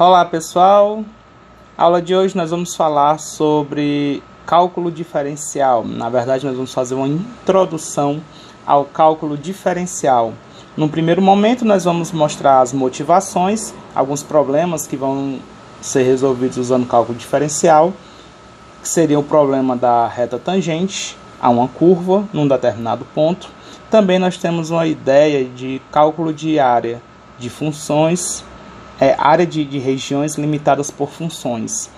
Olá pessoal, aula de hoje nós vamos falar sobre cálculo diferencial. Na verdade nós vamos fazer uma introdução ao cálculo diferencial. No primeiro momento nós vamos mostrar as motivações, alguns problemas que vão ser resolvidos usando cálculo diferencial, que seria o problema da reta tangente a uma curva num determinado ponto. Também nós temos uma ideia de cálculo de área de funções, área de regiões limitadas por funções.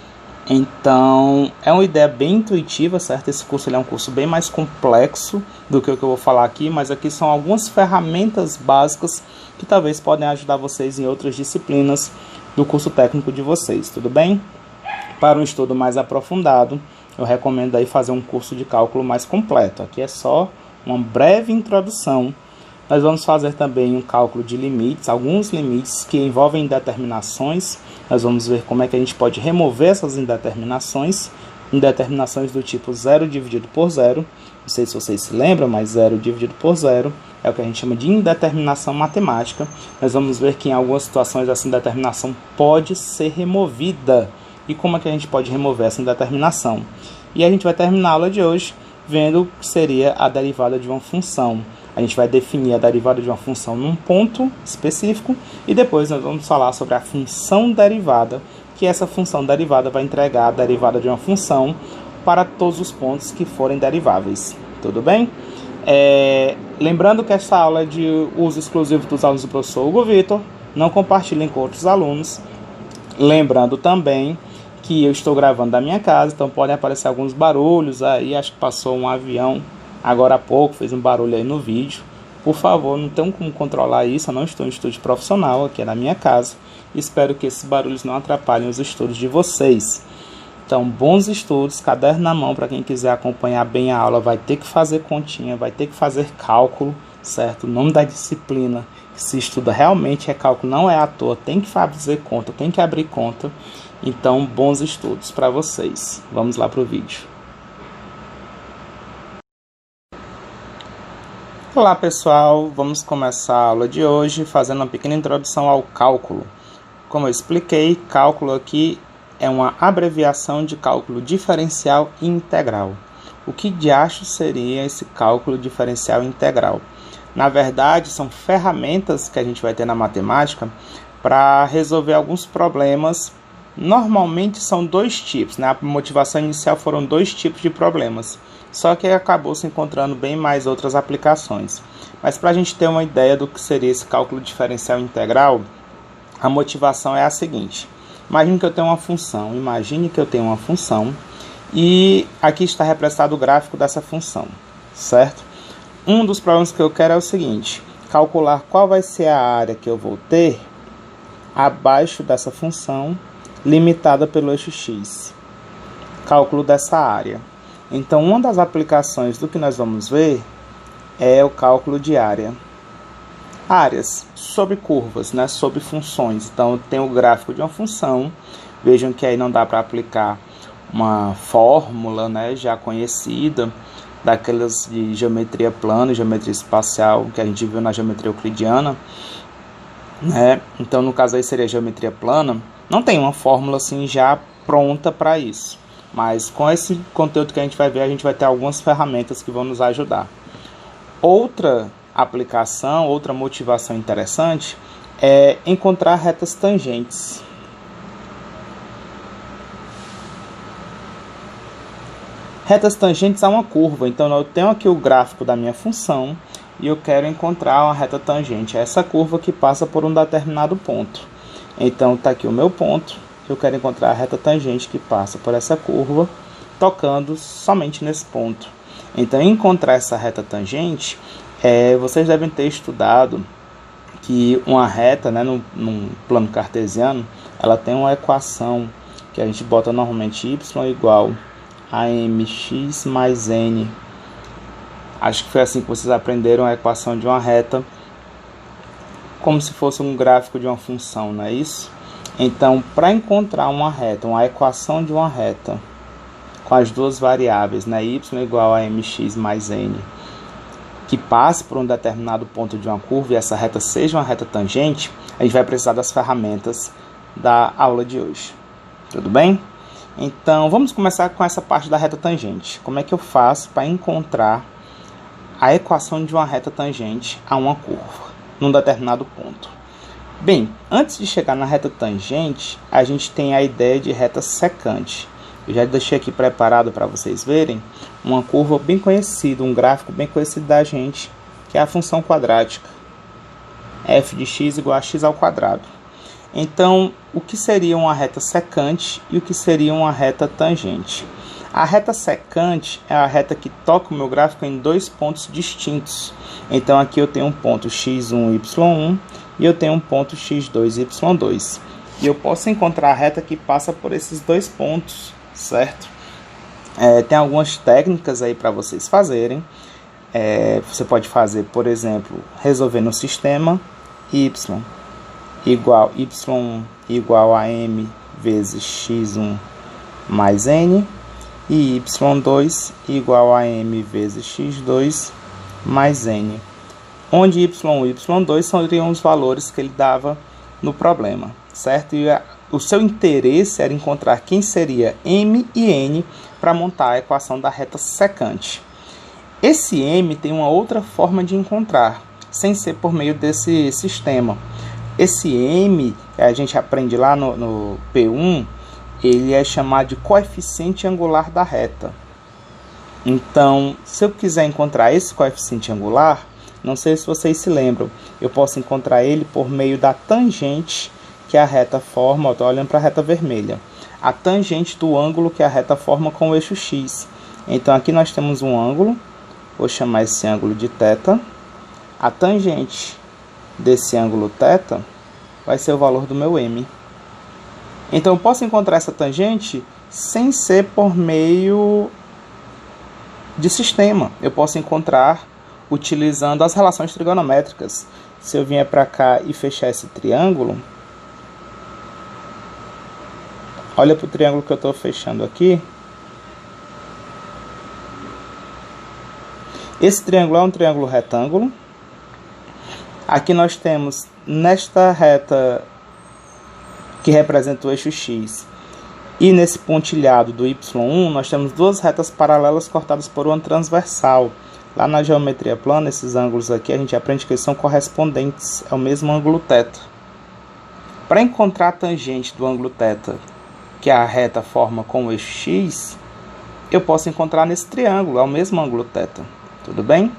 Então, é uma ideia bem intuitiva, certo? Esse curso é um curso bem mais complexo do que o que eu vou falar aqui, mas aqui são algumas ferramentas básicas que talvez podem ajudar vocês em outras disciplinas do curso técnico de vocês, tudo bem? Para um estudo mais aprofundado, eu recomendo aí fazer um curso de cálculo mais completo. Aqui é só uma breve introdução. Nós vamos fazer também um cálculo de limites, alguns limites que envolvem indeterminações. Nós vamos ver como é que a gente pode remover essas indeterminações do tipo 0 dividido por 0. Não sei se vocês se lembram, mas 0 dividido por 0 é o que a gente chama de indeterminação matemática. Nós vamos ver que em algumas situações essa indeterminação pode ser removida. E como é que a gente pode remover essa indeterminação? E a gente vai terminar a aula de hoje vendo o que seria a derivada de uma função. A gente vai definir a derivada de uma função num ponto específico e depois nós vamos falar sobre a função derivada, que essa função derivada vai entregar a derivada de uma função para todos os pontos que forem deriváveis. Tudo bem? Lembrando que essa aula é de uso exclusivo dos alunos do professor Hugo Vitor, não compartilhem com outros alunos. Lembrando também que eu estou gravando da minha casa, então podem aparecer alguns barulhos aí, acho que passou um avião agora há pouco, fez um barulho aí no vídeo. Por favor, não tenho como controlar isso, eu não estou em estúdio profissional, aqui é na minha casa. Espero que esses barulhos não atrapalhem os estudos de vocês. Então, bons estudos, caderno na mão, para quem quiser acompanhar bem a aula, vai ter que fazer continha, vai ter que fazer cálculo, certo? O nome da disciplina que se estuda realmente é cálculo, não é à toa, tem que fazer conta, tem que abrir conta. Então, bons estudos para vocês. Vamos lá para o vídeo. Olá pessoal, vamos começar a aula de hoje fazendo uma pequena introdução ao cálculo. Como eu expliquei, cálculo aqui é uma abreviação de cálculo diferencial integral. O que diacho seria esse cálculo diferencial integral? Na verdade, são ferramentas que a gente vai ter na matemática para resolver alguns problemas. Normalmente são dois tipos, né? A motivação inicial foram dois tipos de problemas. Só que acabou se encontrando bem mais outras aplicações. Mas para a gente ter uma ideia do que seria esse cálculo diferencial integral, a motivação é a seguinte. Imagine que eu tenho uma função e aqui está representado o gráfico dessa função, certo? Um dos problemas que eu quero é o seguinte, calcular qual vai ser a área que eu vou ter abaixo dessa função limitada pelo eixo x. Cálculo dessa área. Então, uma das aplicações do que nós vamos ver é o cálculo de área. Áreas sobre curvas, né, sobre funções. Então, tem o gráfico de uma função. Vejam que aí não dá para aplicar uma fórmula, né, já conhecida, daquelas de geometria plana, geometria espacial, que a gente viu na geometria euclidiana, né? Então, no caso aí seria geometria plana. Não tem uma fórmula assim já pronta para isso. Mas com esse conteúdo que a gente vai ver, a gente vai ter algumas ferramentas que vão nos ajudar. Outra aplicação, outra motivação interessante é encontrar retas tangentes. Retas tangentes a uma curva. Então eu tenho aqui o gráfico da minha função e eu quero encontrar uma reta tangente a essa curva que passa por um determinado ponto. Então está aqui o meu ponto. Eu quero encontrar a reta tangente que passa por essa curva, tocando somente nesse ponto. Então, encontrar essa reta tangente, vocês devem ter estudado que uma reta, né, num plano cartesiano, ela tem uma equação que a gente bota normalmente y igual a mx mais n. Acho que foi assim que vocês aprenderam a equação de uma reta, como se fosse um gráfico de uma função, não é isso? Então, para encontrar uma reta, uma equação de uma reta com as duas variáveis, né, y igual a mx mais n, que passe por um determinado ponto de uma curva e essa reta seja uma reta tangente, a gente vai precisar das ferramentas da aula de hoje. Tudo bem? Então, vamos começar com essa parte da reta tangente. Como é que eu faço para encontrar a equação de uma reta tangente a uma curva, num determinado ponto? Bem, antes de chegar na reta tangente, a gente tem a ideia de reta secante. Eu já deixei aqui preparado para vocês verem uma curva bem conhecida, um gráfico bem conhecido da gente, que é a função quadrática. F de x igual a x ao quadrado. Então, o que seria uma reta secante e o que seria uma reta tangente? A reta secante é a reta que toca o meu gráfico em dois pontos distintos. Então, aqui eu tenho um ponto x1, y1 e eu tenho um ponto x2, y2. E eu posso encontrar a reta que passa por esses dois pontos, certo? Tem algumas técnicas aí para vocês fazerem. Você pode fazer, por exemplo, resolvendo o sistema y igual a m vezes x1 mais n e y2 igual a m vezes x2 mais n, onde y1 e y2 seriam os valores que ele dava no problema, certo? E o seu interesse era encontrar quem seria m e n para montar a equação da reta secante. Esse m tem uma outra forma de encontrar, sem ser por meio desse sistema. Esse m, a gente aprende lá no P1, ele é chamado de coeficiente angular da reta. Então, se eu quiser encontrar esse coeficiente angular, não sei se vocês se lembram, eu posso encontrar ele por meio da tangente que a reta forma. Estou olhando para a reta vermelha. A tangente do ângulo que a reta forma com o eixo x. Então, aqui nós temos um ângulo, vou chamar esse ângulo de θ. A tangente desse ângulo θ vai ser o valor do meu m. Então, eu posso encontrar essa tangente sem ser por meio de sistema. Eu posso encontrar utilizando as relações trigonométricas. Se eu vier para cá e fechar esse triângulo, olha para o triângulo que eu estou fechando aqui. Esse triângulo é um triângulo retângulo. Aqui nós temos, nesta reta que representa o eixo x, e nesse pontilhado do y1, nós temos duas retas paralelas cortadas por uma transversal. Lá na geometria plana, esses ângulos aqui, a gente aprende que eles são correspondentes ao mesmo ângulo θ. Para encontrar a tangente do ângulo θ, que a reta forma com o eixo x, eu posso encontrar nesse triângulo, ao mesmo ângulo θ. Tudo bem?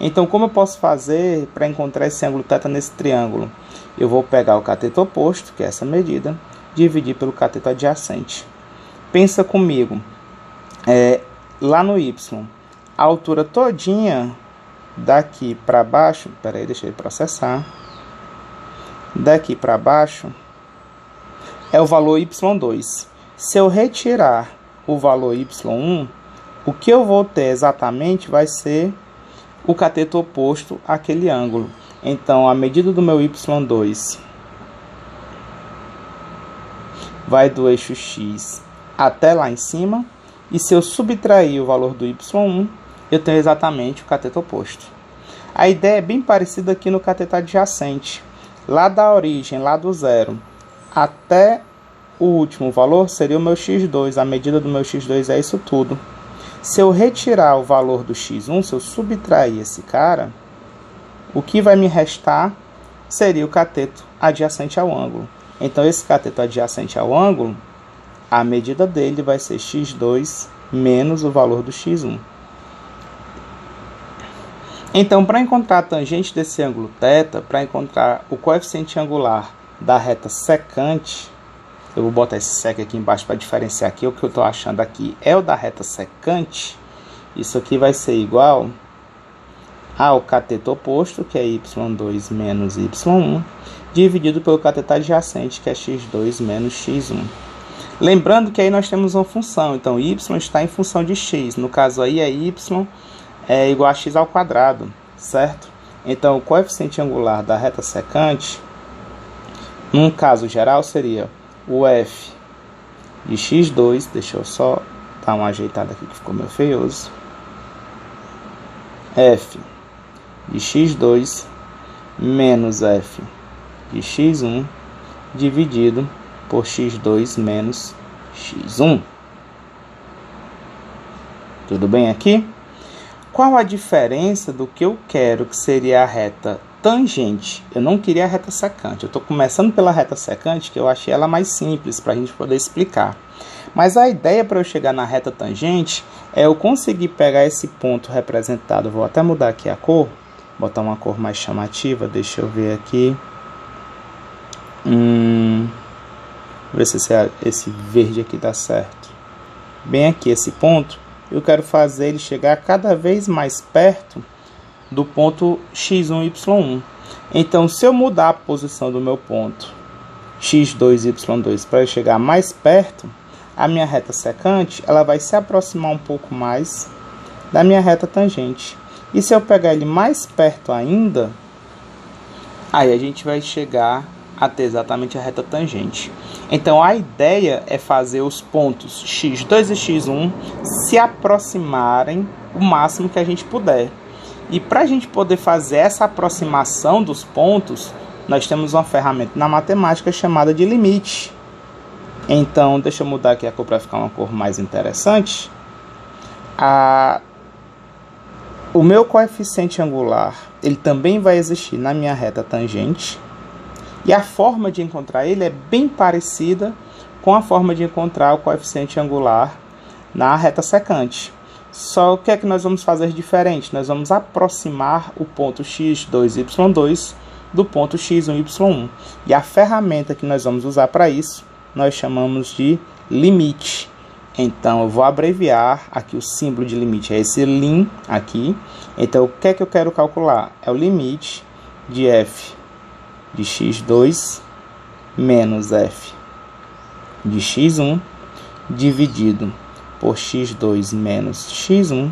Então, como eu posso fazer para encontrar esse ângulo θ nesse triângulo? Eu vou pegar o cateto oposto, que é essa medida, dividir pelo cateto adjacente. Pensa comigo, lá no y, a altura todinha daqui para baixo, peraí, deixa eu processar, daqui para baixo é o valor y2. Se eu retirar o valor y1, o que eu vou ter exatamente vai ser o cateto oposto àquele ângulo. Então, a medida do meu y2 vai do eixo x até lá em cima. E se eu subtrair o valor do y1, eu tenho exatamente o cateto oposto. A ideia é bem parecida aqui no cateto adjacente. Lá da origem, lá do zero, até o último valor seria o meu x2. A medida do meu x2 é isso tudo. Se eu retirar o valor do x1, se eu subtrair esse cara, o que vai me restar seria o cateto adjacente ao ângulo. Então, esse cateto adjacente ao ângulo, a medida dele vai ser x2 menos o valor do x1. Então, para encontrar a tangente desse ângulo θ, para encontrar o coeficiente angular da reta secante, eu vou botar esse sec aqui embaixo para diferenciar aqui. O que eu estou achando aqui é o da reta secante. Isso aqui vai ser igual ao cateto oposto, que é y2 menos y1, dividido pelo cateto adjacente, que é x2 menos x1. Lembrando que aí nós temos uma função, então y está em função de x. No caso aí y é igual a x ao quadrado, certo? Então o coeficiente angular da reta secante, num caso geral, seria o f de x2, deixa eu só dar uma ajeitada aqui que ficou meio feioso, f de x2 menos f de x1 dividido por x2 menos x1. Tudo bem aqui? Qual a diferença do que eu quero, que seria a reta tangente? Eu não queria a reta secante. Eu estou começando pela reta secante, que eu achei ela mais simples para a gente poder explicar. Mas a ideia para eu chegar na reta tangente é eu conseguir pegar esse ponto representado. Vou até mudar aqui a cor, botar uma cor mais chamativa. Deixa eu ver aqui. Ver se esse verde aqui dá certo. Bem aqui, esse ponto, eu quero fazer ele chegar cada vez mais perto do ponto x1, y1. Então, se eu mudar a posição do meu ponto x2, y2 para chegar mais perto, a minha reta secante ela vai se aproximar um pouco mais da minha reta tangente. E se eu pegar ele mais perto ainda, aí a gente vai chegar a ter exatamente a reta tangente. Então, a ideia é fazer os pontos x2 e x1 se aproximarem o máximo que a gente puder. E para a gente poder fazer essa aproximação dos pontos, nós temos uma ferramenta na matemática chamada de limite. Então, deixa eu mudar aqui a cor para ficar uma cor mais interessante. O meu coeficiente angular, ele também vai existir na minha reta tangente. E a forma de encontrar ele é bem parecida com a forma de encontrar o coeficiente angular na reta secante. Só o que é que nós vamos fazer diferente? Nós vamos aproximar o ponto x2, y2 do ponto x1, y1. E a ferramenta que nós vamos usar para isso, nós chamamos de limite. Então, eu vou abreviar aqui o símbolo de limite, é esse lim aqui. Então, o que é que eu quero calcular? É o limite de f de x2 menos f de x1 dividido por x2 menos x1.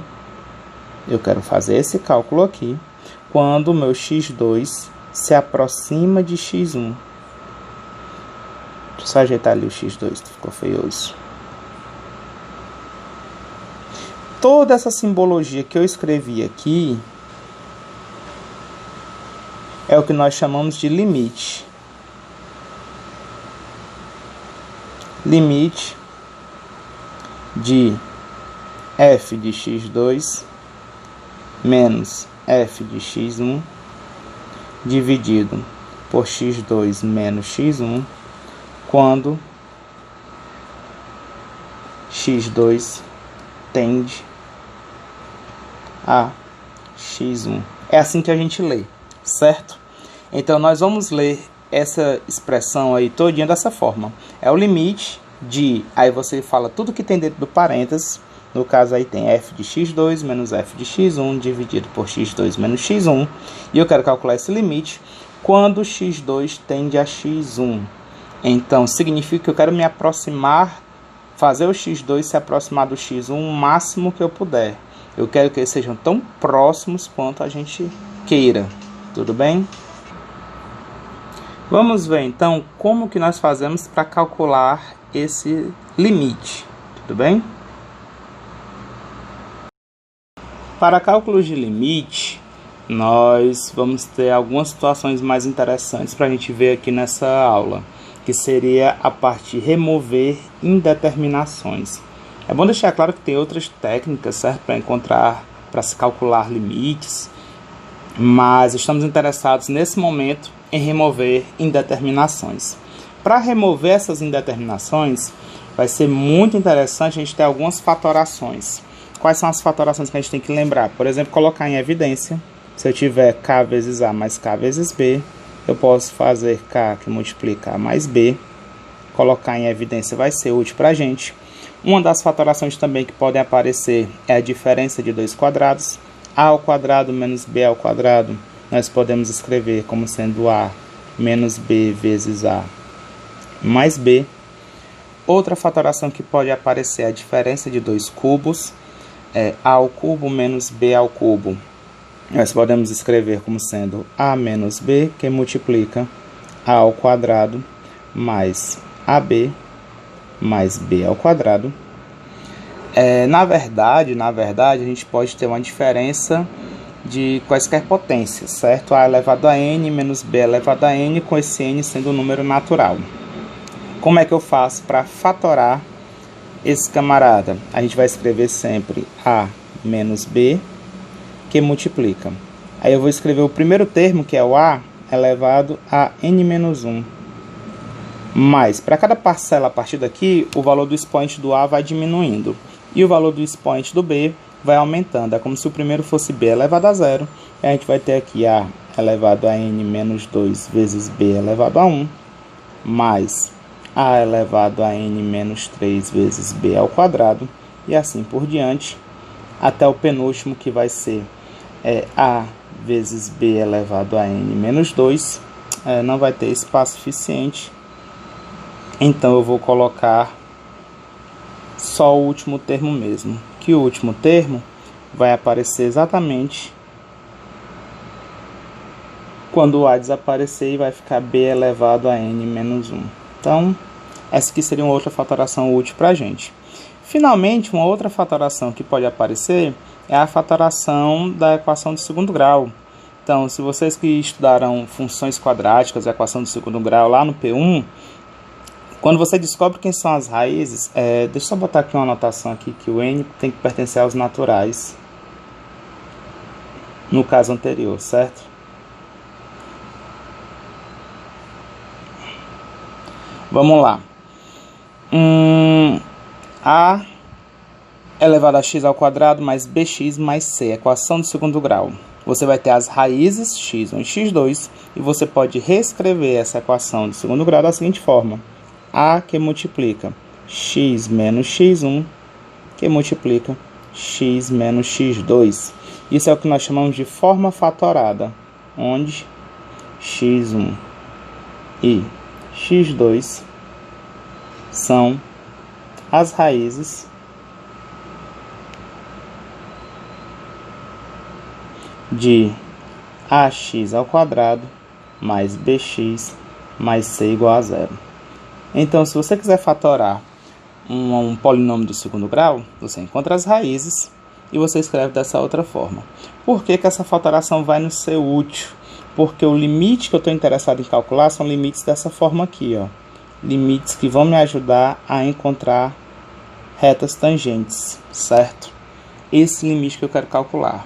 Eu quero fazer esse cálculo aqui quando o meu x2 se aproxima de x1. Deixa eu só ajeitar ali o x2, ficou feioso. Toda essa simbologia que eu escrevi aqui é o que nós chamamos de limite. Limite de f de x2 menos f de x1 dividido por x2 menos x1 quando x2 tende a x1. É assim que a gente lê, certo? Então, nós vamos ler essa expressão aí todinha dessa forma. É o limite de... Aí você fala tudo que tem dentro do parênteses. No caso aí tem f de x2 menos f de x1 dividido por x2 menos x1. E eu quero calcular esse limite quando x2 tende a x1. Então, significa que eu quero me aproximar, fazer o x2 se aproximar do x1 o máximo que eu puder. Eu quero que eles sejam tão próximos quanto a gente queira. Tudo bem? Vamos ver então como que nós fazemos para calcular esse limite. Tudo bem? Para cálculos de limite, nós vamos ter algumas situações mais interessantes para a gente ver aqui nessa aula, que seria a parte de remover indeterminações. É bom deixar claro que tem outras técnicas, certo, para se calcular limites, mas estamos interessados nesse momento em remover indeterminações. Para remover essas indeterminações, vai ser muito interessante a gente ter algumas fatorações. Quais são as fatorações que a gente tem que lembrar? Por exemplo, colocar em evidência. Se eu tiver k vezes a mais k vezes b, eu posso fazer k que multiplica a mais b. Colocar em evidência vai ser útil para a gente. Uma das fatorações também que podem aparecer é a diferença de dois quadrados. A ao quadrado menos b ao quadrado, nós podemos escrever como sendo a menos b vezes a mais b. Outra fatoração que pode aparecer é a diferença de dois cubos. É a ao cubo menos b ao cubo. Nós podemos escrever como sendo a menos b, que multiplica a ao quadrado mais ab mais b ao quadrado. Na verdade, a gente pode ter uma diferença de quaisquer potências, certo? A elevado a n menos b elevado a n, com esse n sendo um número natural. Como é que eu faço para fatorar esse camarada? A gente vai escrever sempre A menos B, que multiplica. Aí eu vou escrever o primeiro termo, que é o A, elevado a n menos 1. Mas, para cada parcela a partir daqui, o valor do expoente do A vai diminuindo. E o valor do expoente do B vai aumentando. É como se o primeiro fosse B elevado a 0. E a gente vai ter aqui A elevado a n menos 2 vezes B elevado a 1. Mais A elevado a n menos 3 vezes B ao quadrado. E assim por diante, até o penúltimo, que vai ser A vezes B elevado a n menos 2. Não vai ter espaço suficiente. Então eu vou colocar só o último termo mesmo. Que o último termo vai aparecer exatamente quando o A desaparecer, e vai ficar B elevado a n menos 1. Então, essa aqui seria uma outra fatoração útil para a gente. Finalmente, uma outra fatoração que pode aparecer é a fatoração da equação de segundo grau. Então, se vocês que estudaram funções quadráticas, a equação de segundo grau lá no P1, quando você descobre quem são as raízes, deixa eu só botar aqui uma anotação aqui, que o n tem que pertencer aos naturais, no caso anterior, certo? Vamos lá. A elevado a x ao quadrado mais bx mais c, equação de segundo grau. Você vai ter as raízes x1 e x2, e você pode reescrever essa equação de segundo grau da seguinte forma: A que multiplica x menos x1, que multiplica x menos x2. Isso é o que nós chamamos de forma fatorada, onde x1 e x2 são as raízes de ax ao quadrado mais bx mais c igual a 0. Então, se você quiser fatorar um polinômio do segundo grau, você encontra as raízes e você escreve dessa outra forma. Por que essa fatoração vai nos ser útil? Porque o limite que eu estou interessado em calcular são limites dessa forma aqui, ó. Limites que vão me ajudar a encontrar retas tangentes, certo? Esse limite que eu quero calcular.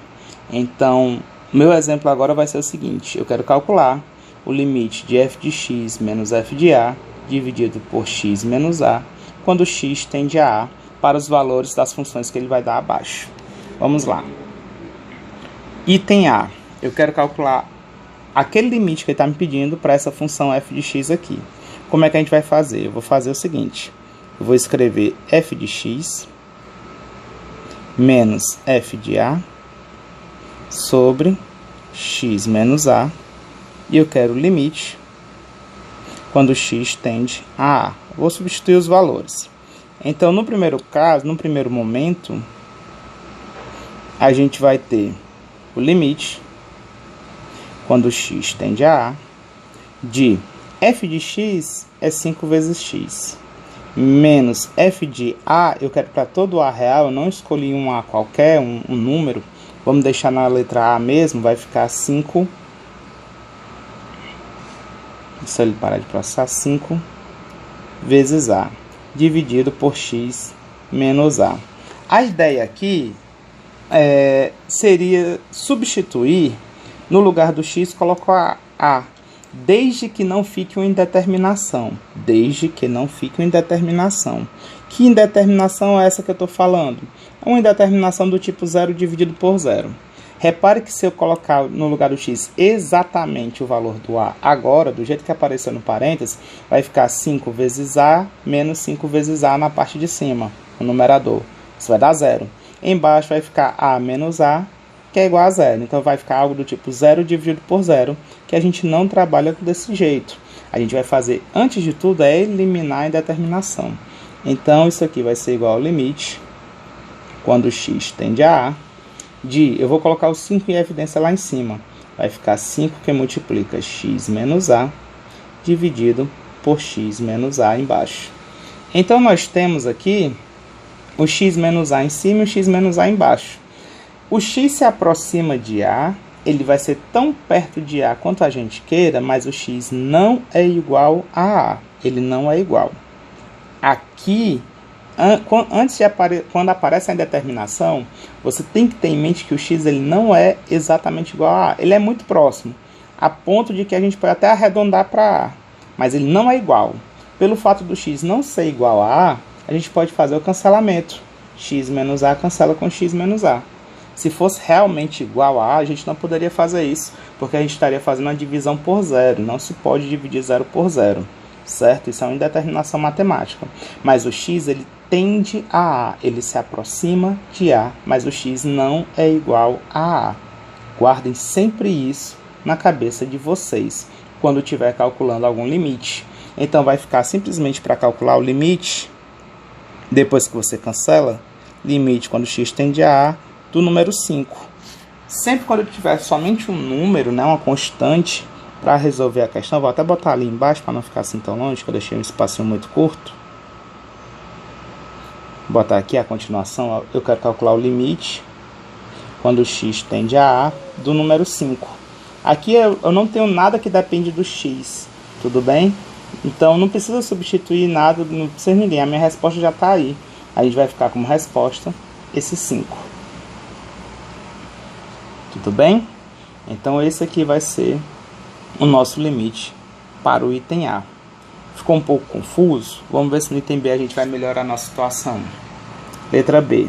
Então, meu exemplo agora vai ser o seguinte: eu quero calcular o limite de f de x menos f de a dividido por x menos a, quando x tende a para os valores das funções que ele vai dar abaixo. Vamos lá. Item A. Eu quero calcular aquele limite que ele está me pedindo para essa função f de x aqui. Como é que a gente vai fazer? Eu vou fazer o seguinte: eu vou escrever f de x menos f de a sobre x menos a, e eu quero o limite quando x tende a a. Vou substituir os valores. Então, no primeiro caso, no primeiro momento, a gente vai ter o limite quando x tende a a de f de x é 5 vezes x, menos f de a, eu quero para todo A real, eu não escolhi um A qualquer, um número, vamos deixar na letra A mesmo, vai ficar 5, se ele parar de processar, 5 vezes A, dividido por x menos A. A ideia aqui seria substituir, no lugar do x, colocar A, desde que não fique uma indeterminação. Desde que não fique uma indeterminação. Que indeterminação é essa que eu estou falando? É uma indeterminação do tipo 0 dividido por 0. Repare que se eu colocar no lugar do x exatamente o valor do A agora, do jeito que apareceu no parênteses, vai ficar 5 vezes A menos 5 vezes A na parte de cima, no numerador. Isso vai dar 0. Embaixo vai ficar A menos A, que é igual a 0. Então, vai ficar algo do tipo 0 dividido por 0, que a gente não trabalha desse jeito. A gente vai fazer, antes de tudo, eliminar a indeterminação. Então, isso aqui vai ser igual ao limite, quando x tende a A, de, eu vou colocar o 5 em evidência lá em cima. Vai ficar 5 que multiplica x menos A, dividido por x menos A embaixo. Então, nós temos aqui o x menos A em cima e o x menos A embaixo. O x se aproxima de A, ele vai ser tão perto de A quanto a gente queira, mas o x não é igual a A. Ele não é igual. Aqui, quando aparece a indeterminação, você tem que ter em mente que o x ele não é exatamente igual a A. Ele é muito próximo, a ponto de que a gente pode até arredondar para A, mas ele não é igual. Pelo fato do x não ser igual a A, gente pode fazer o cancelamento. X menos A cancela com x menos A. Se fosse realmente igual a A, a gente não poderia fazer isso, porque a gente estaria fazendo uma divisão por zero. Não se pode dividir zero por zero, certo? Isso é uma indeterminação matemática. Mas o x ele tende a A, ele se aproxima de A, mas o x não é igual a A. Guardem sempre isso na cabeça de vocês, quando estiver calculando algum limite. Então vai ficar simplesmente para calcular o limite, depois que você cancela, limite quando x tende a A do número 5. Sempre quando eu tiver somente um número, né, uma constante, para resolver a questão, vou até botar ali embaixo para não ficar assim tão longe, que eu deixei um espacinho muito curto. Vou botar aqui a continuação, eu quero calcular o limite quando x tende a A do número 5. Aqui eu não tenho nada que depende do x, tudo bem? Então não precisa substituir nada, não precisa ninguém, a minha resposta já está aí. A gente vai ficar como resposta esse 5. Tudo bem? Então esse aqui vai ser o nosso limite para o item A. Ficou um pouco confuso? Vamos ver se no item B a gente vai melhorar a nossa situação. Letra B.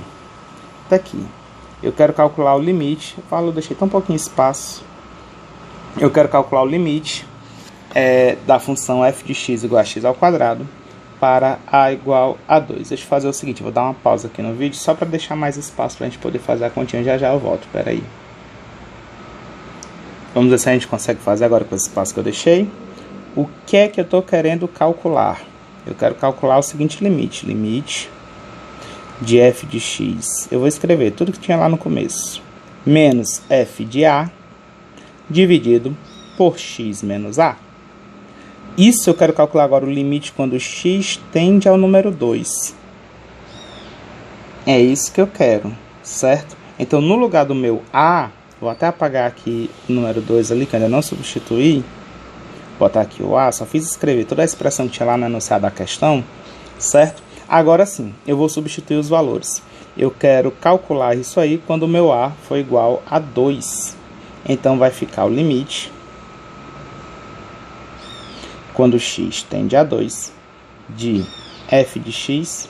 Tá aqui. Eu quero calcular o limite. Eu deixei tão pouquinho espaço. Eu quero calcular o limite da função f de x igual a x ao quadrado para a igual a 2. Deixa eu fazer o seguinte, vou dar uma pausa aqui no vídeo só para deixar mais espaço para a gente poder fazer a continha. Já eu volto, espera aí. Vamos ver se a gente consegue fazer agora com esse espaço que eu deixei. O que é que eu estou querendo calcular? Eu quero calcular o seguinte limite. Limite de f de x. Eu vou escrever tudo que tinha lá no começo. Menos f de a dividido por x menos a. Isso eu quero calcular agora o limite quando x tende ao número 2. É isso que eu quero, certo? Então, no lugar do meu a, vou até apagar aqui o número 2 ali, que ainda não substituí. Vou botar aqui o a, só fiz escrever toda a expressão que tinha lá no enunciado da questão, certo? Agora sim, eu vou substituir os valores. Eu quero calcular isso aí quando o meu a for igual a 2. Então, vai ficar o limite quando x tende a 2 de f de x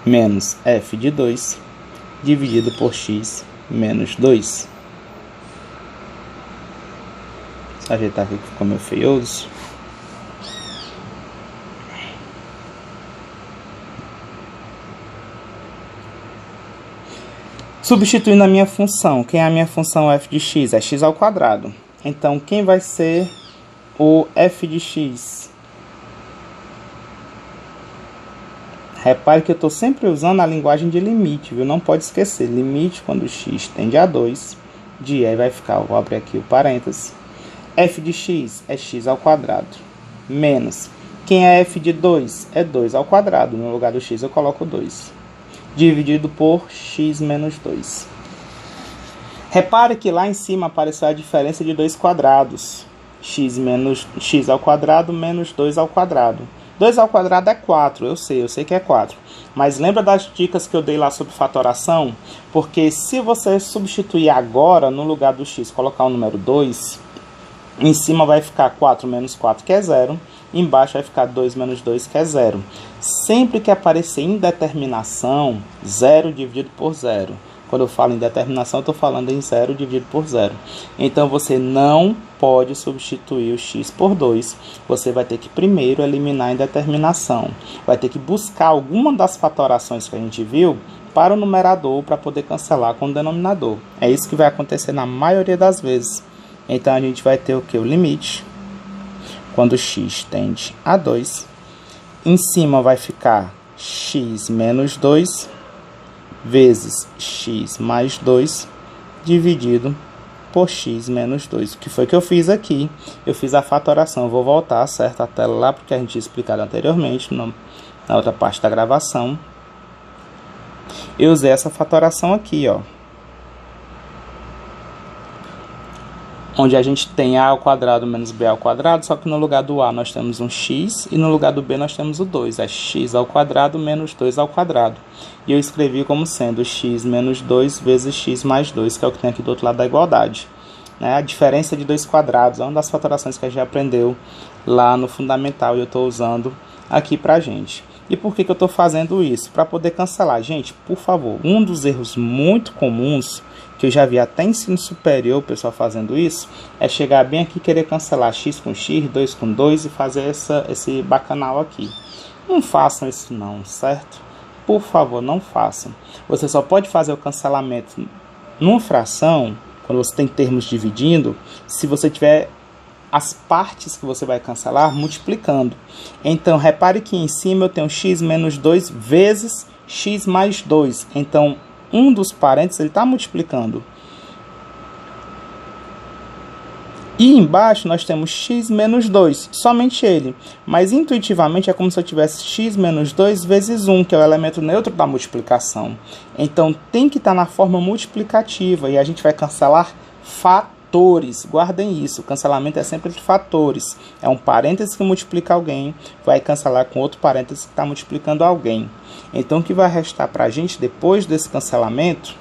menos f de 2 dividido por x menos 2. Vou ajeitar aqui que ficou meio feioso. Substituindo a minha função, quem é a minha função f de x? É x ao quadrado. Então, quem vai ser o f de x? Repare que eu estou sempre usando a linguagem de limite, viu? Não pode esquecer. Limite quando x tende a 2, de aí vai ficar, vou abrir aqui o parênteses. F de x é x ao quadrado, menos. Quem é f de 2? É 2 ao quadrado. No lugar do x eu coloco 2. Dividido por x menos 2. Repare que lá em cima apareceu a diferença de 2 quadrados. X ao quadrado menos 2 ao quadrado. 2 ao quadrado é 4, eu sei que é 4. Mas lembra das dicas que eu dei lá sobre fatoração? Porque se você substituir agora, no lugar do x, colocar o número 2, em cima vai ficar 4 menos 4, que é 0. Embaixo vai ficar 2 menos 2, que é 0. Sempre que aparecer indeterminação, 0 dividido por 0. Quando eu falo em determinação, eu estou falando em 0 dividido por 0. Então, você não pode substituir o x por 2. Você vai ter que primeiro eliminar a indeterminação. Vai ter que buscar alguma das fatorações que a gente viu para o numerador, para poder cancelar com o denominador. É isso que vai acontecer na maioria das vezes. Então, a gente vai ter o que? O limite. Quando x tende a 2. Em cima vai ficar x menos 2. Vezes x mais 2 dividido por x menos 2. O que foi que eu fiz aqui? Eu fiz a fatoração. Eu vou voltar, certo? A tela lá, porque a gente tinha explicado anteriormente, na outra parte da gravação. Eu usei essa fatoração aqui, ó. onde a gente tem a ao quadrado menos b ao quadrado, só que no lugar do a nós temos um x e no lugar do b nós temos o 2, é x ao quadrado menos 2 ao quadrado. E eu escrevi como sendo x menos 2 vezes x mais 2, que é o que tem aqui do outro lado da igualdade. A diferença de 2 quadrados é uma das fatorações que a gente aprendeu lá no fundamental e eu estou usando aqui pra gente. E por que eu estou fazendo isso? Para poder cancelar. Gente, por favor, um dos erros muito comuns, que eu já vi até ensino superior o pessoal fazendo isso, é chegar bem aqui e querer cancelar x com x, 2 com 2 e fazer esse bacanal aqui. Não façam isso não, certo? Por favor, não façam. Você só pode fazer o cancelamento numa fração, quando você tem termos dividindo, se você tiver as partes que você vai cancelar multiplicando. Então, repare que em cima eu tenho x menos 2 vezes x mais 2. Então, um dos parênteses ele está multiplicando. E embaixo nós temos x menos 2, somente ele. Mas intuitivamente é como se eu tivesse x menos 2 vezes 1, que é o elemento neutro da multiplicação. Então tem que estar na forma multiplicativa e a gente vai cancelar fatores. Guardem isso, o cancelamento é sempre de fatores. É um parêntese que multiplica alguém, vai cancelar com outro parêntese que está multiplicando alguém. Então o que vai restar para a gente depois desse cancelamento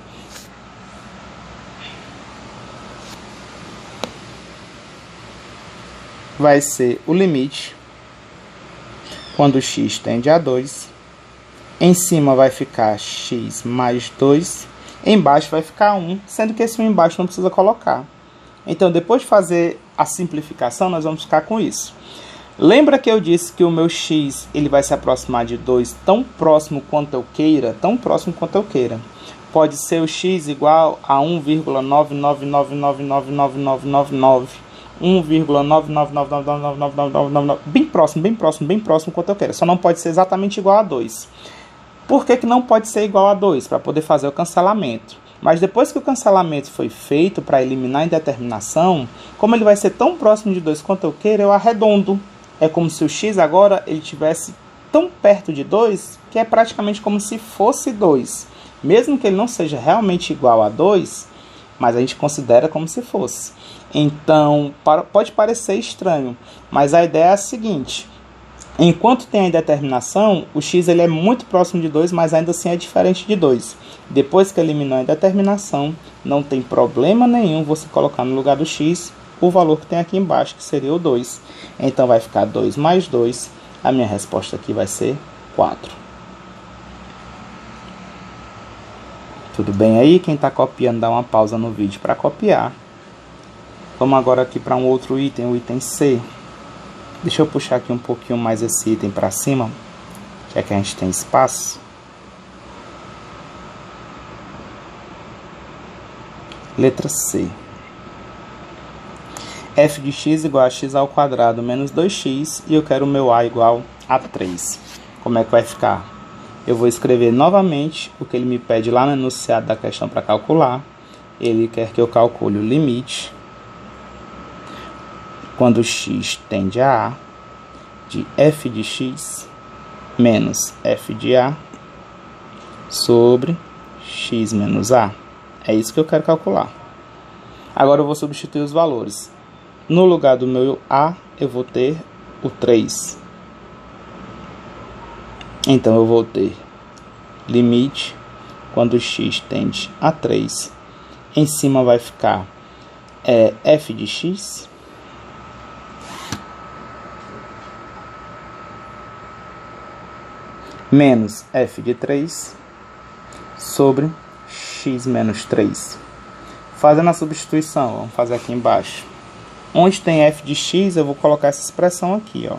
vai ser o limite quando x tende a 2. Em cima vai ficar x mais 2. Embaixo vai ficar 1, sendo que esse 1 embaixo não precisa colocar. Então, depois de fazer a simplificação, nós vamos ficar com isso. Lembra que eu disse que o meu x ele vai se aproximar de 2 tão próximo quanto eu queira? Tão próximo quanto eu queira. Pode ser o x igual a 1,999999999. 1,999999999, bem próximo quanto eu quero. Só não pode ser exatamente igual a 2. Por que que não pode ser igual a 2? Para poder fazer o cancelamento. Mas depois que o cancelamento foi feito para eliminar a indeterminação, como ele vai ser tão próximo de 2 quanto eu quero, eu arredondo. É como se o x agora ele estivesse tão perto de 2 que é praticamente como se fosse 2. Mesmo que ele não seja realmente igual a 2, mas a gente considera como se fosse. Então, pode parecer estranho, mas a ideia é a seguinte. Enquanto tem a indeterminação, o x ele é muito próximo de 2, mas ainda assim é diferente de 2. Depois que eliminou a indeterminação, não tem problema nenhum você colocar no lugar do x o valor que tem aqui embaixo, que seria o 2. Então vai ficar 2 mais 2. A minha resposta aqui vai ser 4. Tudo bem aí? Quem está copiando, dá uma pausa no vídeo para copiar. Vamos agora aqui para um outro item, o item C. Deixa eu puxar aqui um pouquinho mais esse item para cima, já que a gente tem espaço. Letra C. f de x igual a x ao quadrado menos 2x e eu quero o meu a igual a 3. Como é que vai ficar? Eu vou escrever novamente o que ele me pede lá no enunciado da questão para calcular. Ele quer que eu calcule o limite quando x tende a de f de x menos f de a sobre x menos a. É isso que eu quero calcular. Agora eu vou substituir os valores. No lugar do meu a, eu vou ter o 3. Então eu vou ter limite quando x tende a 3. Em cima vai ficar f de x menos f de 3 sobre x menos 3. Fazendo a substituição, vamos fazer aqui embaixo. Onde tem f de x, eu vou colocar essa expressão aqui, ó.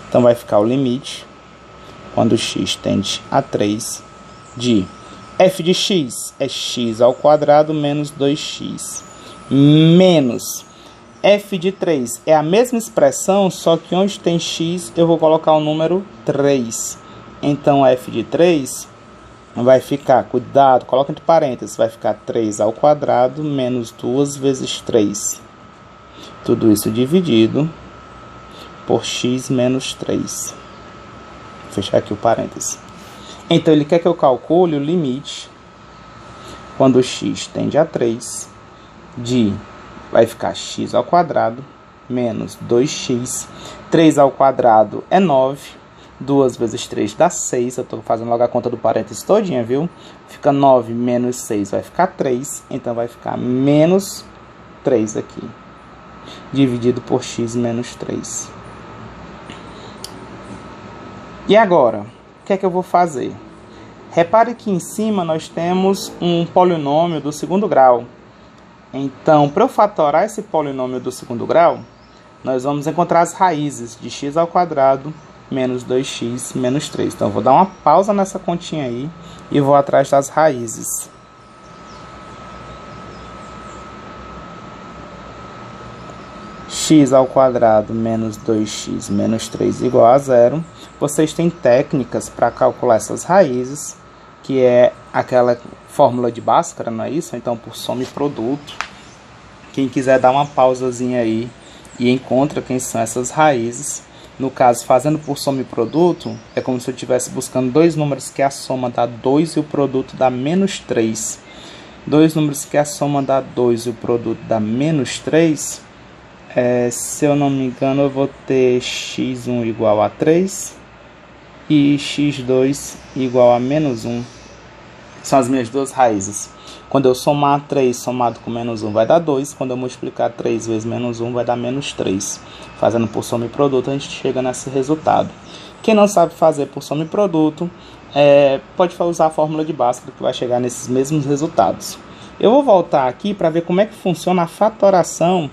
Então vai ficar o limite quando x tende a 3 de f de x é x ao quadrado menos 2x menos f de 3 é a mesma expressão, só que onde tem x eu vou colocar o número 3. Então f de 3 vai ficar, cuidado, coloca entre parênteses, vai ficar 3 ao quadrado menos 2 vezes 3. Tudo isso dividido por x menos 3. Vou fechar aqui o parênteses. Então ele quer que eu calcule o limite quando x tende a 3 de vai ficar x ao quadrado menos 2x. 3 ao quadrado é 9. 2 vezes 3 dá 6. Eu estou fazendo logo a conta do parênteses todinha, viu? Fica 9 menos 6 vai ficar 3. Então vai ficar menos 3 aqui. Dividido por x menos 3. E agora, o que é que eu vou fazer? Repare que em cima nós temos um polinômio do segundo grau. Então, para eu fatorar esse polinômio do segundo grau, nós vamos encontrar as raízes de x ao quadrado menos 2x menos 3. Então, eu vou dar uma pausa nessa continha aí e vou atrás das raízes. X ao quadrado menos 2x menos 3 igual a 0. Vocês têm técnicas para calcular essas raízes, que é aquela fórmula de Bhaskara, não é isso? Então, por soma e produto. Quem quiser dar uma pausazinha aí e encontra quem são essas raízes. No caso, fazendo por soma e produto, é como se eu estivesse buscando dois números que a soma dá 2 e o produto dá menos 3. Dois números que a soma dá 2 e o produto dá menos 3. Se eu não me engano, eu vou ter x1 igual a 3 e x2 igual a menos 1. São as minhas duas raízes. Quando eu somar 3 somado com menos 1 vai dar 2. Quando eu multiplicar 3 vezes menos 1 vai dar menos 3. Fazendo por soma e produto, a gente chega nesse resultado. Quem não sabe fazer por soma e produto, pode usar a fórmula de Bhaskara, que vai chegar nesses mesmos resultados. Eu vou voltar aqui para ver como é que funciona a fatoração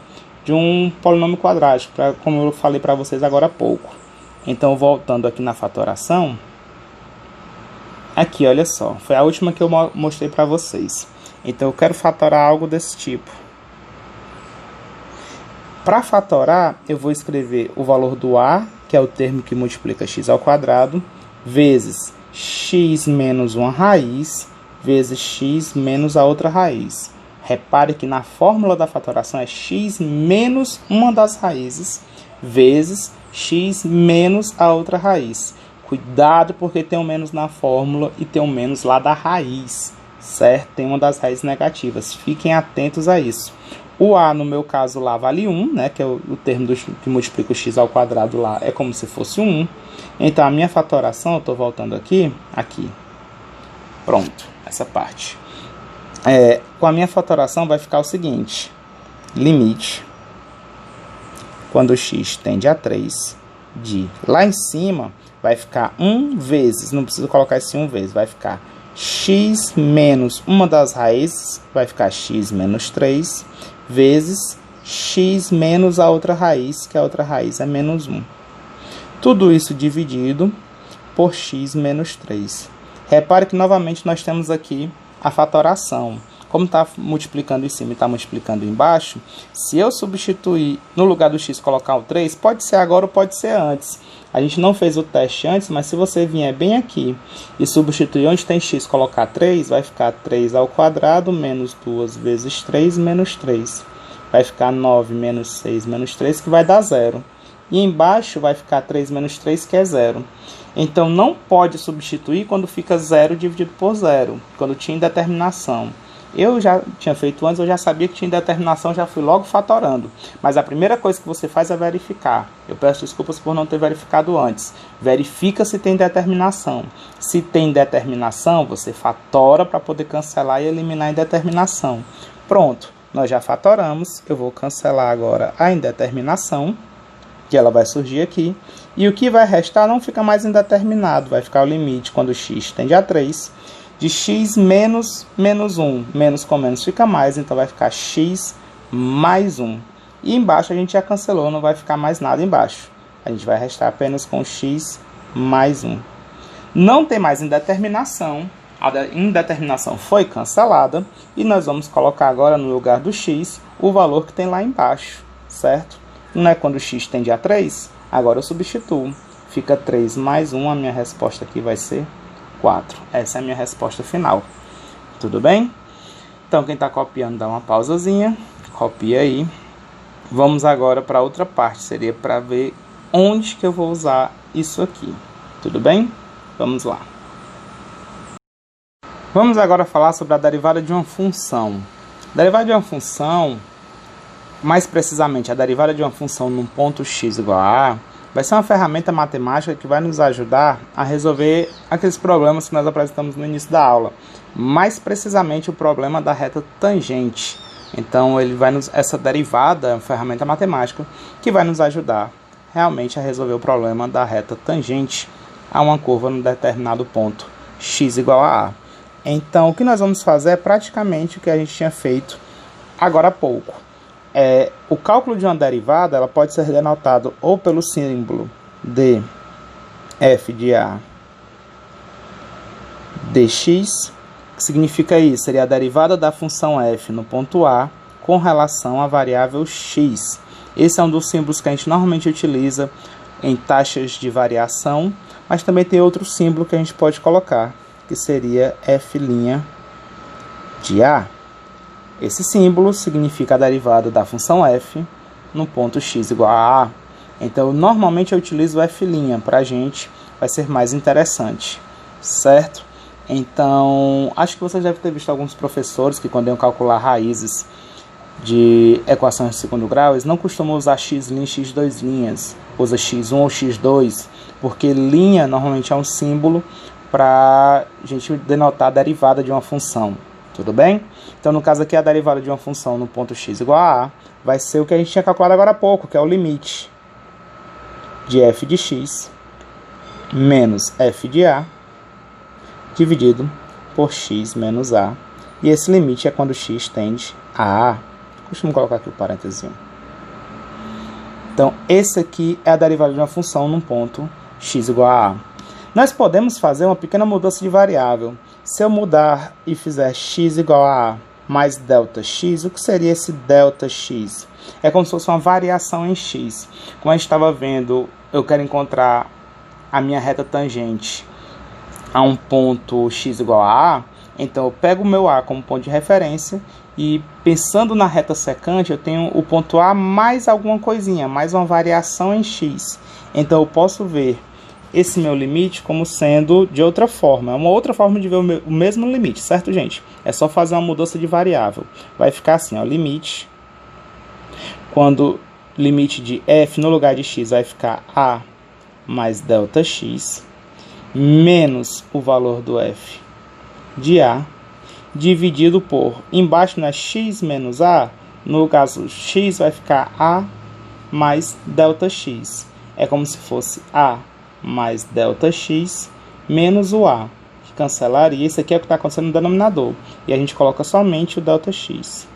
de um polinômio quadrático, como eu falei para vocês agora há pouco. Então, voltando aqui na fatoração, aqui, olha só, foi a última que eu mostrei para vocês. Então, eu quero fatorar algo desse tipo. Para fatorar, eu vou escrever o valor do A, que é o termo que multiplica x ao quadrado, vezes x menos uma raiz, vezes x menos a outra raiz. Repare que na fórmula da fatoração é x menos uma das raízes, vezes x menos a outra raiz. Cuidado, porque tem um menos na fórmula e tem um menos lá da raiz, certo? Tem uma das raízes negativas. Fiquem atentos a isso. O A, no meu caso, lá vale 1, né? Que é o termo que multiplica o x ao quadrado lá, é como se fosse 1. Então, a minha fatoração, eu estou voltando aqui. Pronto, essa parte. Com a minha fatoração vai ficar o seguinte. Limite, quando x tende a 3, de lá em cima vai ficar 1 vezes, não preciso colocar esse 1 vezes, vai ficar x menos uma das raízes, vai ficar x menos 3, vezes x menos a outra raiz, que a outra raiz é menos 1. Tudo isso dividido por x menos 3. Repare que novamente nós temos aqui a fatoração. Como está multiplicando em cima e está multiplicando embaixo, se eu substituir, no lugar do x colocar o 3, pode ser agora ou pode ser antes. A gente não fez o teste antes, mas se você vier bem aqui e substituir onde tem x, colocar 3, vai ficar 3 ao quadrado menos 2 vezes 3 menos 3. Vai ficar 9 menos 6 menos 3, que vai dar 0. E embaixo vai ficar 3 menos 3, que é 0. Então, não pode substituir quando fica 0 dividido por 0, quando tinha indeterminação. Eu já tinha feito antes, eu já sabia que tinha indeterminação, já fui logo fatorando. Mas a primeira coisa que você faz é verificar. Eu peço desculpas por não ter verificado antes. Verifica se tem determinação. Se tem determinação, você fatora para poder cancelar e eliminar a indeterminação. Pronto, nós já fatoramos. Eu vou cancelar agora a indeterminação, que ela vai surgir aqui. E o que vai restar não fica mais indeterminado. Vai ficar o limite quando x tende a 3. De x menos 1. Menos com menos fica mais, então vai ficar x mais 1. E embaixo a gente já cancelou, não vai ficar mais nada embaixo. A gente vai restar apenas com x mais 1. Não tem mais indeterminação. A indeterminação foi cancelada. E nós vamos colocar agora no lugar do x o valor que tem lá embaixo, certo? Não é quando x tende a 3? Agora eu substituo. Fica 3 mais 1, a minha resposta aqui vai ser 4. Essa é a minha resposta final. Tudo bem? Então, quem está copiando, dá uma pausazinha. Copia aí. Vamos agora para outra parte. Seria para ver onde que eu vou usar isso aqui. Tudo bem? Vamos lá. Vamos agora falar sobre a derivada de uma função. A derivada de uma função mais precisamente a derivada de uma função num ponto x igual a A, vai ser uma ferramenta matemática que vai nos ajudar a resolver aqueles problemas que nós apresentamos no início da aula. Mais precisamente o problema da reta tangente. Então essa derivada é uma ferramenta matemática que vai nos ajudar realmente a resolver o problema da reta tangente a uma curva num determinado ponto x igual a A. Então o que nós vamos fazer é praticamente o que a gente tinha feito agora há pouco. O cálculo de uma derivada ela pode ser denotado ou pelo símbolo de f de A dx, que significa isso, seria a derivada da função f no ponto A com relação à variável x. Esse é um dos símbolos que a gente normalmente utiliza em taxas de variação, mas também tem outro símbolo que a gente pode colocar, que seria f' de A. Esse símbolo significa a derivada da função f no ponto x igual a A. Então, normalmente eu utilizo o f' para a gente, vai ser mais interessante, certo? Então, acho que você deve ter visto alguns professores que quando iam calcular raízes de equações de segundo grau, eles não costumam usar x' e x2', usa x1 ou x2, porque linha normalmente é um símbolo para a gente denotar a derivada de uma função. Tudo bem? Então, no caso aqui, a derivada de uma função no ponto x igual a A vai ser o que a gente tinha calculado agora há pouco, que é o limite de f de x menos f de A dividido por x menos A. E esse limite é quando x tende a A. Costumo colocar aqui o parênteses. Então, esse aqui é a derivada de uma função num ponto x igual a A. Nós podemos fazer uma pequena mudança de variável. Se eu mudar e fizer x igual a A mais ΔX, o que seria esse ΔX? É como se fosse uma variação em x. Como a gente estava vendo, eu quero encontrar a minha reta tangente a um ponto x igual a A, então eu pego o meu A como ponto de referência e pensando na reta secante, eu tenho o ponto A mais alguma coisinha, mais uma variação em x. Então eu posso ver esse meu limite como sendo de outra forma. É uma outra forma de ver o mesmo limite, certo, gente? É só fazer uma mudança de variável. Vai ficar assim, ó, limite. Quando limite de f no lugar de x vai ficar A mais ΔX, menos o valor do f de A, dividido por, embaixo na x menos A, no caso x vai ficar A mais ΔX. É como se fosse A mais ΔX menos o A, que cancelaria. Isso aqui é o que está acontecendo no denominador. E a gente coloca somente o ΔX.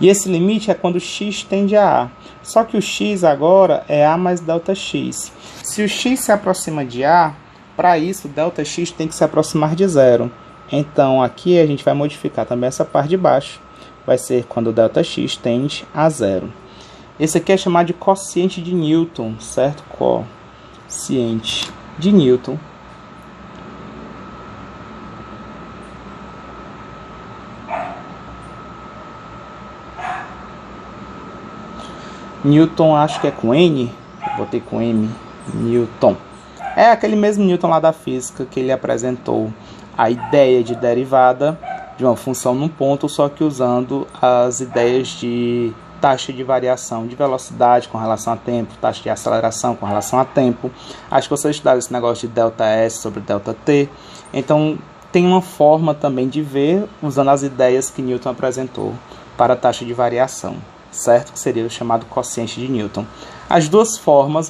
E esse limite é quando x tende a A. Só que o x agora é A mais ΔX. Se o x se aproxima de A, para isso o ΔX tem que se aproximar de zero. Então aqui a gente vai modificar também essa parte de baixo. Vai ser quando o ΔX tende a zero. Esse aqui é chamado de quociente de Newton, certo? Quociente de Newton. Newton acho que é com N, botei com M, Newton. É aquele mesmo Newton lá da física que ele apresentou a ideia de derivada de uma função num ponto, só que usando as ideias de taxa de variação de velocidade com relação a tempo, taxa de aceleração com relação a tempo. Acho que vocês estudaram esse negócio de ΔS sobre ΔT. Então, tem uma forma também de ver usando as ideias que Newton apresentou para a taxa de variação, certo? Que seria o chamado quociente de Newton. As duas formas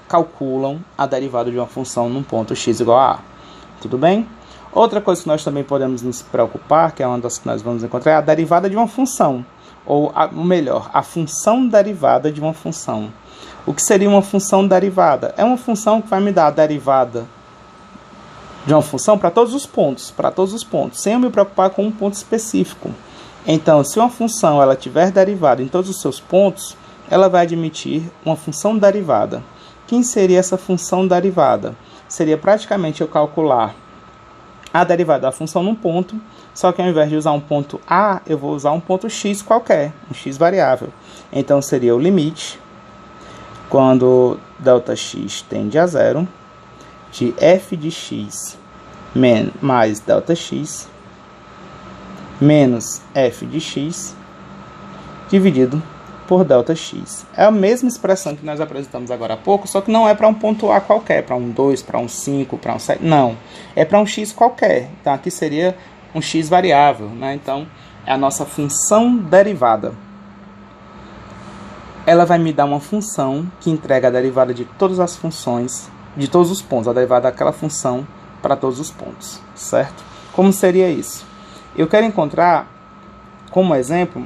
calculam a derivada de uma função num ponto x igual a A. Tudo bem? Outra coisa que nós também podemos nos preocupar, que é uma das que nós vamos encontrar, é a derivada de uma função. Ou melhor, a função derivada de uma função. O que seria uma função derivada? É uma função que vai me dar a derivada de uma função para todos os pontos, sem eu me preocupar com um ponto específico. Então, se uma função ela tiver derivada em todos os seus pontos, ela vai admitir uma função derivada. Quem seria essa função derivada? Seria praticamente eu calcular a derivada da função num ponto, só que ao invés de usar um ponto A, eu vou usar um ponto x qualquer, um x variável. Então, seria o limite, quando ΔX tende a zero, de f de x mais ΔX, menos f de x, dividido por ΔX. É a mesma expressão que nós apresentamos agora há pouco, só que não é para um ponto A qualquer, para um 2, para um 5, para um 7, não. É para um x qualquer. Então aqui seria um x variável, né? Então é a nossa função derivada. Ela vai me dar uma função que entrega a derivada de todas as funções, de todos os pontos, a derivada daquela função para todos os pontos, certo? Como seria isso? Eu quero encontrar, como exemplo,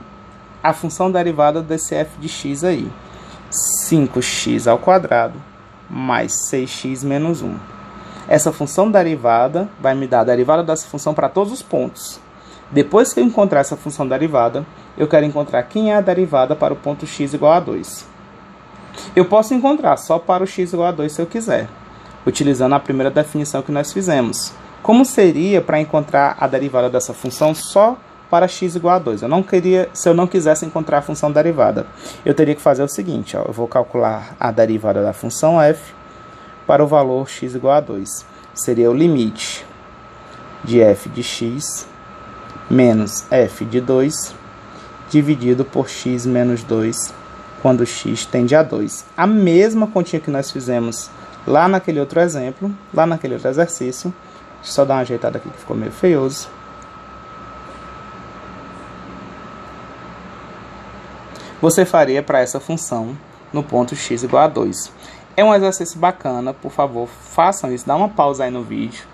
a função derivada desse f de x aí. 5x ao quadrado mais 6x menos 1. Essa função derivada vai me dar a derivada dessa função para todos os pontos. Depois que eu encontrar essa função derivada, eu quero encontrar quem é a derivada para o ponto x igual a 2. Eu posso encontrar só para o x igual a 2 se eu quiser, utilizando a primeira definição que nós fizemos. Como seria para encontrar a derivada dessa função só para x igual a 2? Se eu não quisesse encontrar a função derivada, eu teria que fazer o seguinte, ó, eu vou calcular a derivada da função f para o valor x igual a 2. Seria o limite de f de x menos f de 2 dividido por x menos 2 quando x tende a 2. A mesma continha que nós fizemos lá naquele outro exemplo, lá naquele outro exercício. Deixa eu só dar uma ajeitada aqui que ficou meio feioso. Você faria para essa função no ponto x igual a 2. É um exercício bacana, por favor, façam isso, dá uma pausa aí no vídeo.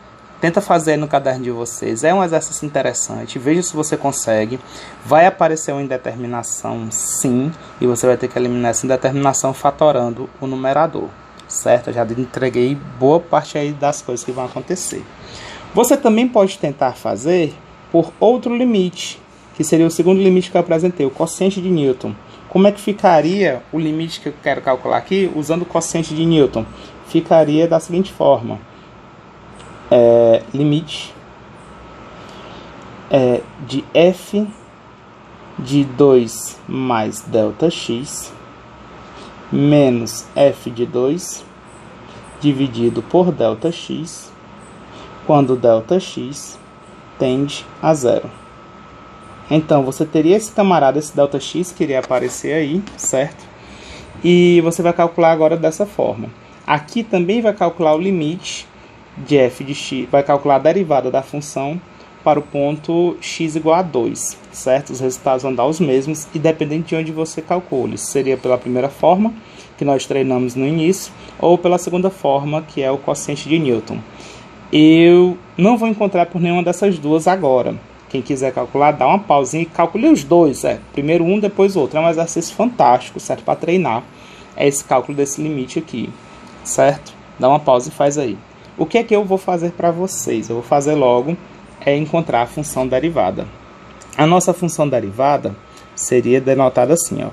Tenta fazer aí no caderno de vocês, é um exercício interessante, veja se você consegue. Vai aparecer uma indeterminação sim, e você vai ter que eliminar essa indeterminação fatorando o numerador, certo? Eu já entreguei boa parte aí das coisas que vão acontecer. Você também pode tentar fazer por outro limite, que seria o segundo limite que eu apresentei, o quociente de Newton. Como é que ficaria o limite que eu quero calcular aqui, usando o quociente de Newton? Ficaria da seguinte forma. Limite de f de 2 mais ΔX menos f de 2 dividido por ΔX quando ΔX tende a 0. Então, você teria esse camarada, esse ΔX que iria aparecer aí, certo? E você vai calcular agora dessa forma. Aqui também vai calcular o limite de f de x, vai calcular a derivada da função para o ponto x igual a 2, certo? Os resultados vão dar os mesmos, independente de onde você calcule. Seria pela primeira forma, que nós treinamos no início, ou pela segunda forma, que é o quociente de Newton. Eu não vou encontrar por nenhuma dessas duas agora. Quem quiser calcular, dá uma pausinha e calcule os dois. Primeiro um, depois o outro. É um exercício fantástico, certo? Para treinar é esse cálculo desse limite aqui, certo? Dá uma pausa e faz aí. O que é que eu vou fazer para vocês? Eu vou fazer logo encontrar a função derivada. A nossa função derivada seria denotada assim, ó,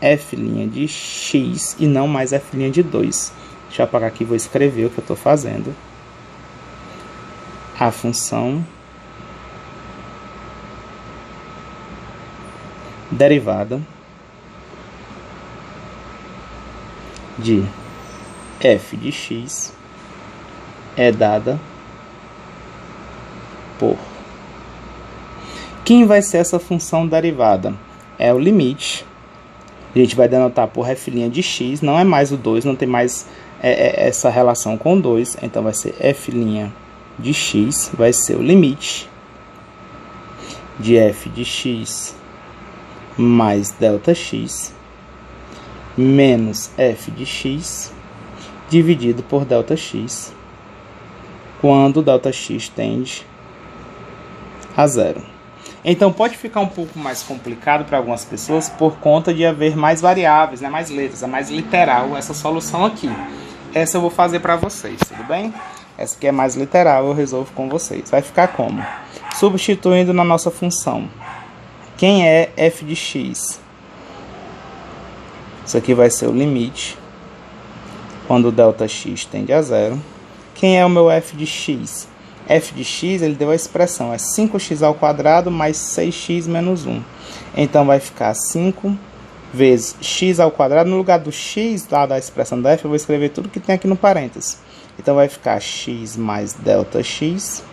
f' de x e não mais f' de 2. Deixa eu apagar aqui e vou escrever o que eu estou fazendo. A função derivada de f de x é dada por... Quem vai ser essa função derivada? É o limite. A gente vai denotar por f' de x, não é mais o 2, não tem mais essa relação com 2, então vai ser f' de x, vai ser o limite de f de x mais ΔX menos f de x dividido por ΔX quando ΔX tende a 0. Então pode ficar um pouco mais complicado para algumas pessoas por conta de haver mais variáveis, né, mais letras, é mais literal essa solução aqui. Essa eu vou fazer para vocês, tudo bem? Essa aqui é mais literal, eu resolvo com vocês. Vai ficar como? Substituindo na nossa função. Quem é f de x? Isso aqui vai ser o limite quando ΔX tende a 0. Quem é o meu f de x? F de x, ele deu a expressão, é 5x ao quadrado mais 6x menos 1. Então vai ficar 5 vezes x ao quadrado. No lugar do x lá da expressão da f, eu vou escrever tudo que tem aqui no parênteses. Então vai ficar x mais ΔX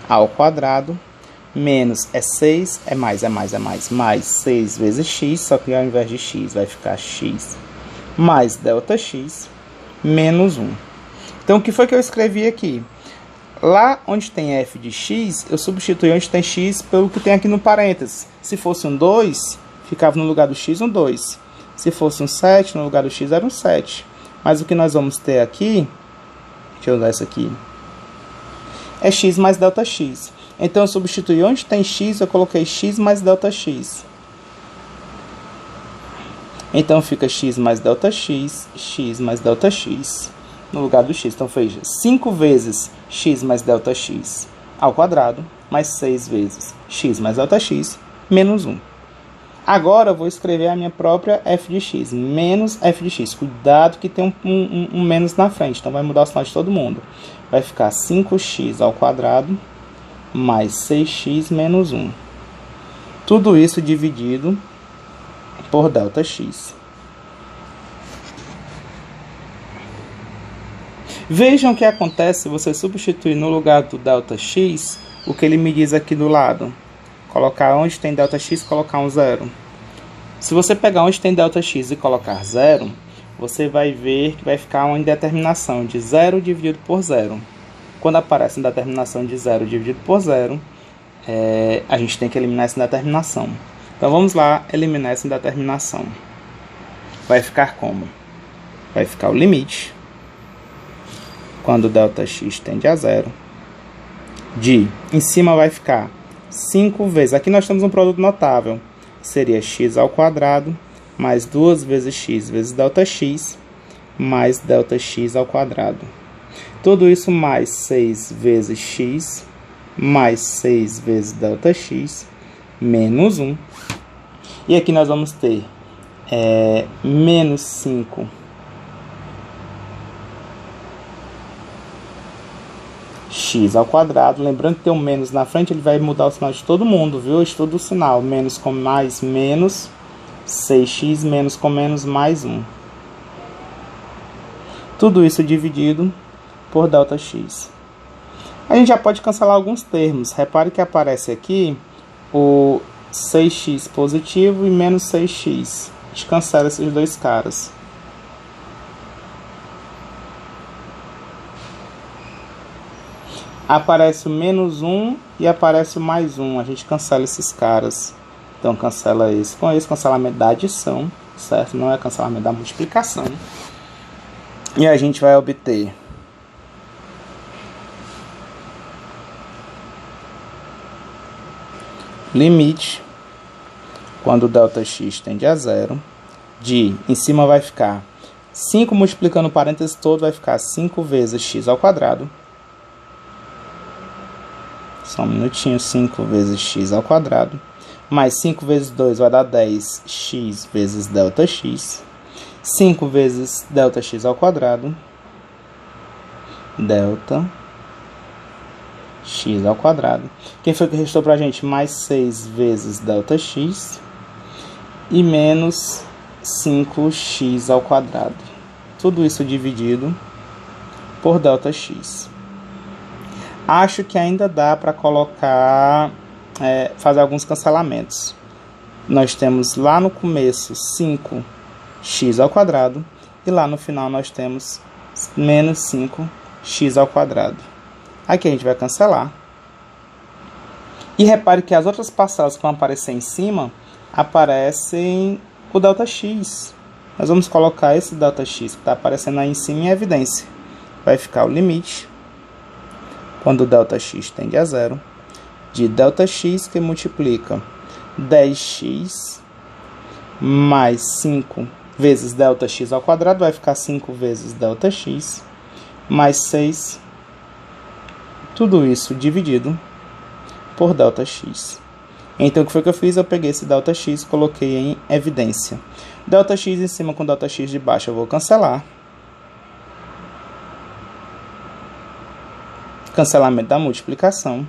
ao quadrado menos é 6, é mais, mais 6 vezes x, só que ao invés de x vai ficar x mais ΔX menos 1. Então, o que foi que eu escrevi aqui? Lá onde tem f de x, eu substituí onde tem x pelo que tem aqui no parênteses. Se fosse um 2, ficava no lugar do x um 2. Se fosse um 7, no lugar do x era um 7. Mas o que nós vamos ter aqui, deixa eu usar isso aqui, é x mais ΔX. Então, eu substituí onde tem x, eu coloquei x mais ΔX. Então, fica x mais ΔX, x mais ΔX, no lugar do x. Então, veja, 5 vezes x mais ΔX ao quadrado, mais 6 vezes x mais ΔX, menos 1. Agora, eu vou escrever a minha própria f de x, menos f de x. Cuidado que tem um menos na frente, então vai mudar o sinal de todo mundo. Vai ficar 5x ao quadrado, mais 6x menos 1. Tudo isso dividido por ΔX. Vejam o que acontece se você substituir no lugar do ΔX o que ele me diz aqui do lado. Colocar onde tem ΔX, colocar um 0. Se você pegar onde tem ΔX e colocar 0, você vai ver que vai ficar uma indeterminação de 0 dividido por 0. Quando aparece uma determinação de 0 dividido por 0, a gente tem que eliminar essa indeterminação. Então, vamos lá eliminar essa indeterminação. Vai ficar como? Vai ficar o limite, quando ΔX tende a 0, em cima vai ficar 5 vezes, aqui nós temos um produto notável, seria x ao quadrado, mais 2 vezes x vezes ΔX, mais ΔX ao quadrado. Tudo isso mais 6 vezes x, mais 6 vezes ΔX, menos 1. E aqui nós vamos ter menos 5 x ao quadrado. Lembrando que tem um menos na frente, ele vai mudar o sinal de todo mundo, viu? Estuda o sinal. Menos com mais, menos. 6x menos com menos, mais 1. Tudo isso dividido por ΔX. A gente já pode cancelar alguns termos. Repare que aparece aqui o 6x positivo e menos 6x. A gente cancela esses dois caras. Aparece o menos 1 e aparece o mais 1. A gente cancela esses caras. Então, cancela esse com esse. Cancelamento da adição, certo? Não é cancelamento da multiplicação. E a gente vai obter limite, quando ΔX tende a 0, em cima vai ficar 5 multiplicando o parênteses todo, vai ficar 5 vezes x ao quadrado. Só um minutinho, 5 vezes x ao quadrado. Mais 5 vezes 2 vai dar 10x vezes ΔX. 5 vezes ΔX ao quadrado. ΔX ao quadrado. Quem foi que restou pra gente? Mais 6 vezes ΔX. E menos 5x ao quadrado. Tudo isso dividido por ΔX. Acho que ainda dá para colocar, fazer alguns cancelamentos. Nós temos lá no começo 5x ao quadrado e lá no final nós temos menos 5x ao quadrado. Aqui a gente vai cancelar. E repare que as outras parcelas que vão aparecer em cima aparecem o ΔX. Nós vamos colocar esse ΔX que está aparecendo aí em cima em evidência. Vai ficar o limite, quando ΔX tende a 0, de ΔX que multiplica 10x mais 5 vezes ΔX ao quadrado, vai ficar 5 vezes ΔX, mais 6, tudo isso dividido por ΔX. Então, o que foi que eu fiz? Eu peguei esse ΔX e coloquei em evidência. ΔX em cima com ΔX de baixo eu vou cancelar. Cancelamento da multiplicação.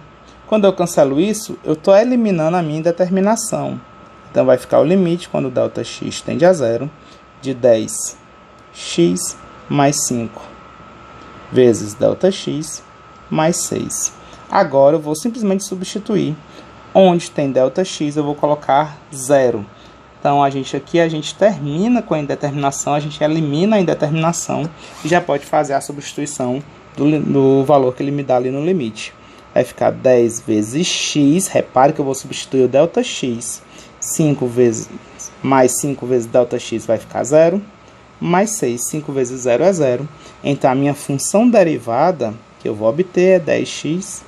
Quando eu cancelo isso, eu estou eliminando a minha indeterminação. Então, vai ficar o limite, quando ΔX tende a 0, de 10x mais 5 vezes ΔX mais 6. Agora, eu vou simplesmente substituir Onde tem ΔX, eu vou colocar 0. Então, a gente termina com a indeterminação, a gente elimina a indeterminação e já pode fazer a substituição do valor que ele me dá ali no limite. Vai ficar 10 vezes x, repare que eu vou substituir o ΔX, 5 vezes, mais 5 vezes ΔX vai ficar 0, mais 6, 5 vezes 0 é 0. Então, a minha função derivada que eu vou obter é 10x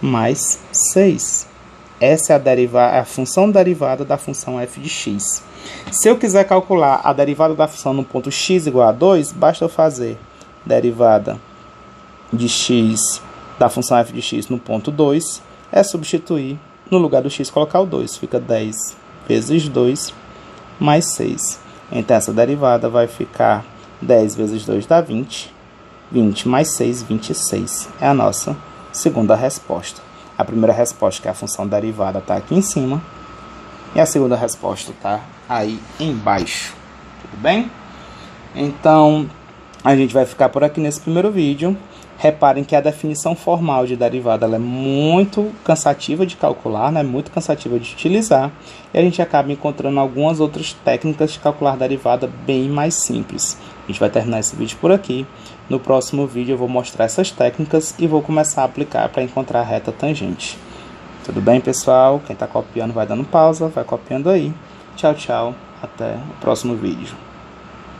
mais 6. Essa é a função derivada da função f de x. Se eu quiser calcular a derivada da função no ponto x igual a 2, basta eu fazer derivada de x da função f de x no ponto 2, é substituir, no lugar do x colocar o 2, fica 10 vezes 2 mais 6. Então essa derivada vai ficar 10 vezes 2 dá 20, 20 mais 6, 26. É a nossa segunda resposta. A primeira resposta, que é a função derivada, está aqui em cima. E a segunda resposta está aí embaixo. Tudo bem? Então, a gente vai ficar por aqui nesse primeiro vídeo. Reparem que a definição formal de derivada ela é muito cansativa de calcular, né? Muito cansativa de utilizar. E a gente acaba encontrando algumas outras técnicas de calcular derivada bem mais simples. A gente vai terminar esse vídeo por aqui. No próximo vídeo eu vou mostrar essas técnicas e vou começar a aplicar para encontrar a reta tangente. Tudo bem, pessoal? Quem está copiando vai dando pausa, vai copiando aí. Tchau, tchau. Até o próximo vídeo.